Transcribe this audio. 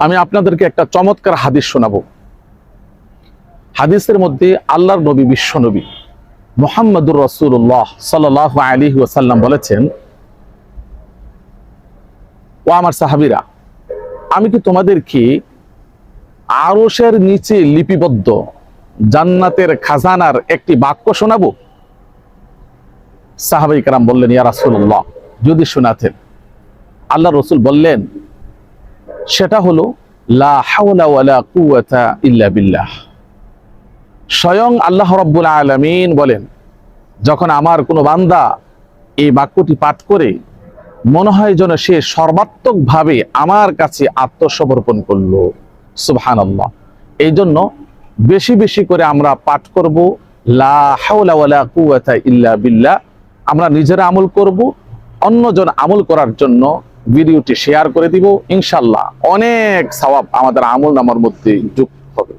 আমি আপনাদেরকে একটা চমৎকার হাদিস শোনাবো। হাদিসের মধ্যে আল্লাহর নবী, বিশ্ব নবী মুহাম্মদুর রাসূলুল্লাহ সাল্লাল্লাহু আলাইহি ওয়াসাল্লাম বলেছেন, ও আমার সাহাবীরা, আমি কি তোমাদেরকে আরশের নিচে লিপিবদ্ধ জান্নাতের খাজানার একটি বাক্য শোনাবো? সাহাবায়ে কেরাম বললেন, ইয়া রাসূলুল্লাহ, যদি শোনাতেন। আল্লাহ রসুল বললেন, সেটা হলো লা হাওলা ওয়ালা কুওয়াতা ইল্লা বিল্লাহ। স্বয়ং আল্লাহ রাব্বুল আলামিন বলেন, যখন আমার কোনো বান্দা এই বাক্যটি পাঠ করে মনে হয় যেন সে সর্বাত্মকভাবে আমার কাছে আত্মসমর্পণ করলো। সুবহানাল্লাহ। এই জন্য বেশি বেশি করে আমরা পাঠ করব লা হাওলা ওয়ালা কুওয়াতা ইল্লা বিল্লাহ। আমরা নিজেরা আমল করব, অন্যজন আমল করার জন্য ভিডিওটি শেয়ার করে দিব। ইনশাআল্লাহ অনেক সওয়াব আমাদের আমল নামার মধ্যে যুক্ত হবে।